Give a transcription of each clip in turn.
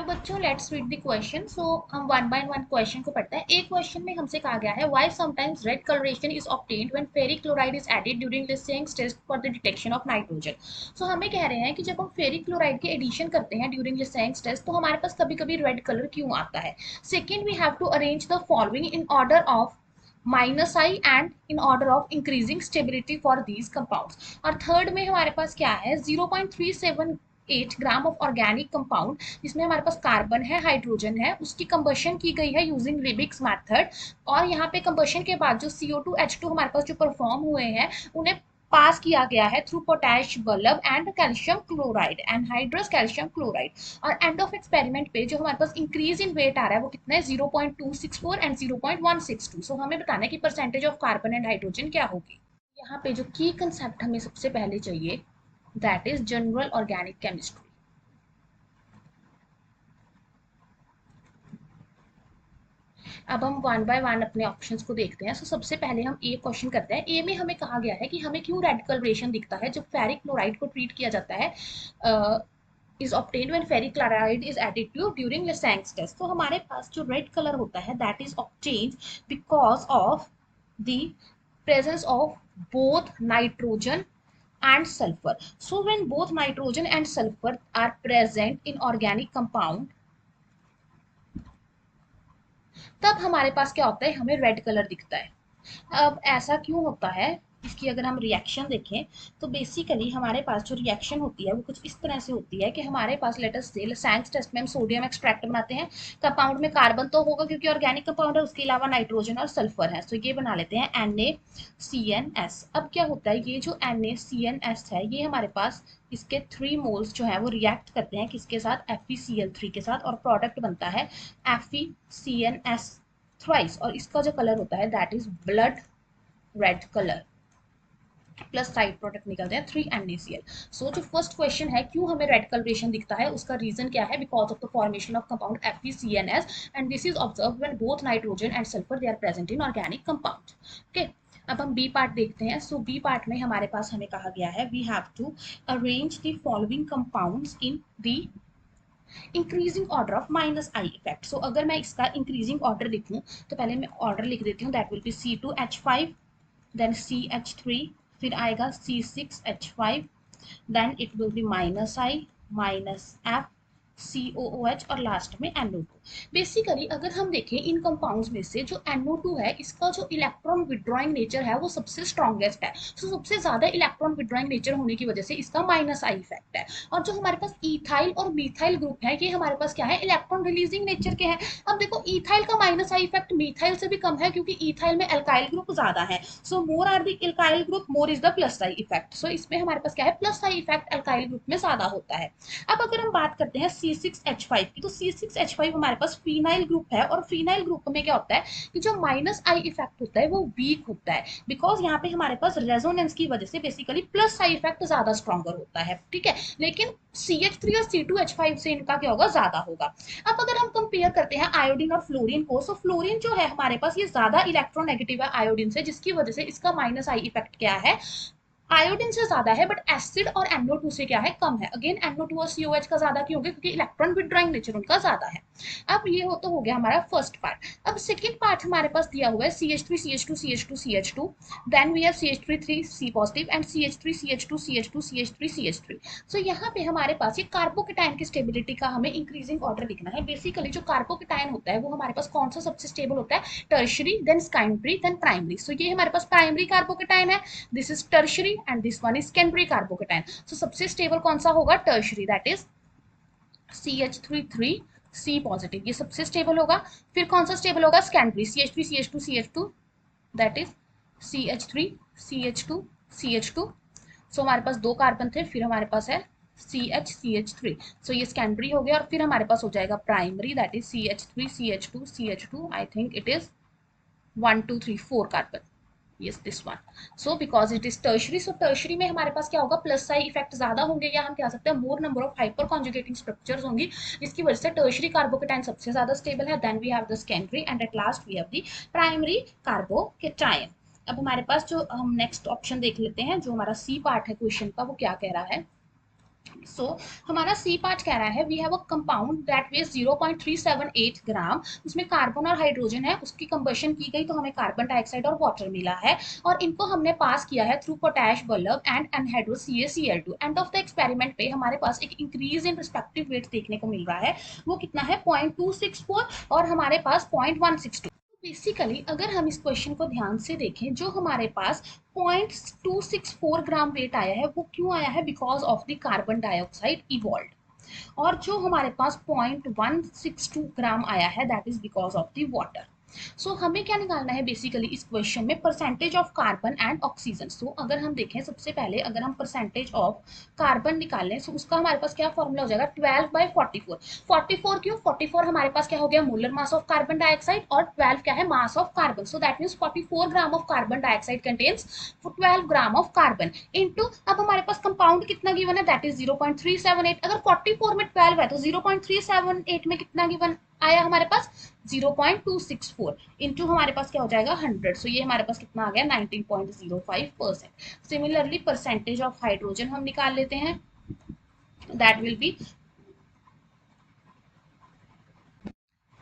बच्चों let's read the question. सो हम one by one question को पढ़ते हैं। एक क्वेश्चन में हमसे कहा गया है why sometimes red colouration is obtained when ferric chloride is added during Lassaigne's test for the detection of nitrogen. So हमें कह रहे हैं कि जब हम फेरिक क्लोराइड के एडिशन करते हैं ड्यूरिंग लिसेंस टेस्ट तो हमारे पास कभी कभी रेड कलर क्यों आता है। Second, we have to arrange the following in order of minus I and in order of increasing stability for these compounds. और थर्ड में हमारे पास क्या है 0.378 ग्राम ऑफ ऑर्गेनिक कंपाउंड जिसमें हमारे पास कार्बन है, हाइड्रोजन है, उसकी कंबशन की गई है यूजिंग लिबिक्स मेथड। और यहाँ पे कंबशन के बाद जो CO2H2 हमारे पास जो परफॉर्म हुए हैं उन्हें पास किया गया है through potash bulb and calcium chloride anhydrous calcium chloride. और एंड ऑफ एक्सपेरिमेंट पे जो हमारे पास इंक्रीज इन वेट आ रहा है वो कितना है 0.264 एंड 0.162। सो हमें बताना है कि percentage of carbon and hydrogen क्या होगी। यहाँ पे जो की कंसेप्ट हमें सबसे पहले चाहिए that is general organic chemistry. अब हम वन बाय वन अपने ऑप्शंस को देखते हैं। सबसे पहले हम ए क्वेश्चन करते हैं। ए में हमें कहा गया है कि हमें क्यों रेड कलरेशन दिखता है जब फेरिक क्लोराइड को ट्रीट किया जाता है is obtained when ferric chloride is added to during Lessing's test। तो हमारे पास जो रेड कलर होता है that is obtained because of the presence of both nitrogen and sulfur। So when both nitrogen and sulfur are present in organic compound तब हमारे पास क्या होता है हमें रेड कलर दिखता है। अब ऐसा क्यों होता है इसकी अगर हम रिएक्शन देखें तो बेसिकली हमारे पास जो रिएक्शन होती है वो कुछ इस तरह से होती है कि हमारे पास लेट अस से लैंस टेस्ट में हम सोडियम एक्सट्रैक्ट बनाते हैं। कंपाउंड में कार्बन तो होगा क्योंकि ऑर्गेनिक कंपाउंड है, उसके अलावा नाइट्रोजन और सल्फर है। तो ये बना लेते हैं NaCnS। अब क्या होता है ये जो NaCnS है ये हमारे पास इसके 3 मोल्स जो है वो रिएक्ट करते हैं किसके साथ FeCl3 के साथ और प्रोडक्ट बनता है FeCnS थ्राइस। और इसका जो कलर होता है that is blood red colour plus side product निकलते हैं 3NaCl। सो जो फर्स्ट क्वेश्चन है क्यों हमें रेड कलरेशन दिखता है उसका रीजन क्या है because of the formation of compound FeCnS and this is observe when both nitrogen and sulphur they are present in organic compound. Okay, अब हम बी पार्ट देखते हैं। सो बी पार्ट में हमारे पास हमें कहा गया है we have to arrange the following compounds in the increasing order of minus I effect. So अगर मैं इसका इंक्रीजिंग ऑर्डर लिखूं तो पहले मैं ऑर्डर लिख देती हूँ that will be C2H5 then CH3 फिर आएगा C6H5 then it will be minus I minus F COOH और लास्ट में NO2। बेसिकली अगर हम देखें इन कंपाउंड्स में से जो NO2 है इसका जो इलेक्ट्रॉन विड्रॉइंग नेचर है वो सबसे स्ट्रॉन्गेस्ट है। तो सबसे ज्यादा इलेक्ट्रॉन विड्रॉइंग नेचर होने की वजह से इसका माइनस आई इफेक्ट है। और जो हमारे पास इथाइल और मिथाइल ग्रुप है ये हमारे पास क्या है इलेक्ट्रॉन रिलीजिंग नेचर के हैं। अब देखो इथाइल का माइनस आई इफेक्ट मिथाइल से भी कम है क्योंकि इथाइल में एल्काइल ग्रुप ज्यादा है। So more are the alkyl group more is the plus I effect. So इसमें हमारे पास क्या है plus I effect alkyl group में ज्यादा होता है। अब अगर हम बात करते हैं C6H5 की तो C6H5 हमारे पास फिनाइल ग्रुप है और फिनाइल ग्रुप में क्या होता है कि जो माइनस आई इफेक्ट होता है वो वीक होता है बिकॉज यहाँ पे हमारे पास रेजोनेंस की वजह से बेसिकली प्लस आई इफेक्ट ज्यादा स्ट्रॉन्गर होता है। ठीक है, लेकिन CH3 और C2H5 से इनका क्या होगा ज्यादा होगा। अब अगर हम कंपेयर करते हैं आयोडीन और फ्लोरीन को सो फ्लोरीन जो है हमारे पास ये ज्यादा इलेक्ट्रोनेगेटिव है आयोडीन से जिसकी वजह से इसका माइनस आई इफेक्ट क्या है आयोडीन से ज्यादा है बट एसिड और NO2 से क्या है कम है। अगेन NO2 और COH का ज्यादा क्यों होगा क्योंकि इलेक्ट्रॉन विड्रॉइंग नेचर उनका ज्यादा है। अब ये हो गया हमारा फर्स्ट पार्ट। अब सेकंड पार्ट हमारे पास दिया हुआ है CH3 CH2 CH2 CH2 then we have CH3 3 C positive and CH3 CH2 CH2 CH3 CH3। So यहाँ पे हमारे पास ये कार्बोकेटाइन की स्टेबिलिटी का हमें इंक्रीजिंग ऑर्डर लिखना है। बेसिकली जो कार्बोकेटाइन होता है वो हमारे पास कौन सा सबसे स्टेबल होता है tertiary then secondary then primary. So ये हमारे पास प्राइमरी कार्बोकेटाइन है, this is tertiary and this one is secondary carbocation। so सबसे स्टेबल कौन सा होगा tertiary that is CH3 C positive ये सबसे स्टेबल होगा। फिर कौन सा स्टेबल होगा secondary CH3 CH2 CH2 that is CH3 CH2 CH2। सो हमारे पास 2 कार्बन थे फिर हमारे पास है CH3। सो ये सेकेंडरी हो गया और फिर हमारे पास हो जाएगा primary that is CH3 CH2 CH2 I think it is 1 2 3 4 carbon yes this one। so because it is tertiary so tertiary में हमारे पास क्या होगा प्लस आई इफेक्ट ज्यादा होंगे या हम कह सकते हैं मोर number of hyper conjugating structures होंगी जिसकी वजह से टर्शरी कार्बोकेटाइन सबसे ज्यादा स्टेबल है then we have the secondary and at last we have the primary carbocation. अब हमारे पास जो हम नेक्स्ट ऑप्शन देख लेते हैं जो हमारा सी पार्ट है क्वेश्चन का वो क्या कह रहा है हमारा सी पार्ट कह रहा है we have a compound that weighs 0.378 gram, उसमें कार्बन और हाइड्रोजन है, उसकी कंबशन की गई तो हमें कार्बन डाइऑक्साइड और वाटर मिला है, और इनको हमने पास किया है through potash bulb and anhydro CaCl2। End of the experiment पे हमारे पास एक इंक्रीज इन रिस्पेक्टिव वेट देखने को मिल रहा है, वो कितना है 0.264 और हमारे पास 0.162। बेसिकली अगर हम इस क्वेश्चन को ध्यान से देखें, जो हमारे पास 0.264 ग्राम वेट आया है वो क्यों आया है, because of the carbon dioxide evolve. और जो हमारे पास 0.162 ग्राम आया है that is because of the water. हमें क्या निकालना है बेसिकली इस क्वेश्चन में, percentage of carbon and oxygen. अगर हम देखें सबसे पहले अगर हम परसेंटेज ऑफ कार्बन निकालें तो उसका हमारे पास क्या फॉर्मूला हो जाएगा 12/44। 44 क्यों, 44 हमारे पास क्या हो गया molar mass of carbon dioxide और 12 क्या है mass of carbon, so that means 44 gram of carbon dioxide contains 12 gram of carbon into, अब हमारे पास कंपाउंड कितना गिवन है दैट इज 0.378। अगर 44 में 12 है तो 0.378 में कितना गिवन आया हमारे पास 0.264 इंटू हमारे पास क्या हो जाएगा 100। ये हमारे पास कितना आ गया 19.05%। सिमिलरली परसेंटेज ऑफ हाइड्रोजन हम निकाल लेते हैं, that will be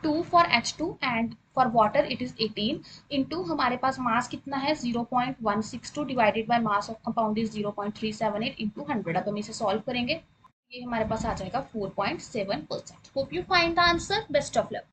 2 for H2 and for water it is 18 into हमारे पास मास कितना है 0.162 divided by mass of compound is 0.378 into 100। अब हम इसे सॉल्व करेंगे, ये हमारे पास आ जाएगा 4.7%। Hope you find the answer, best of luck.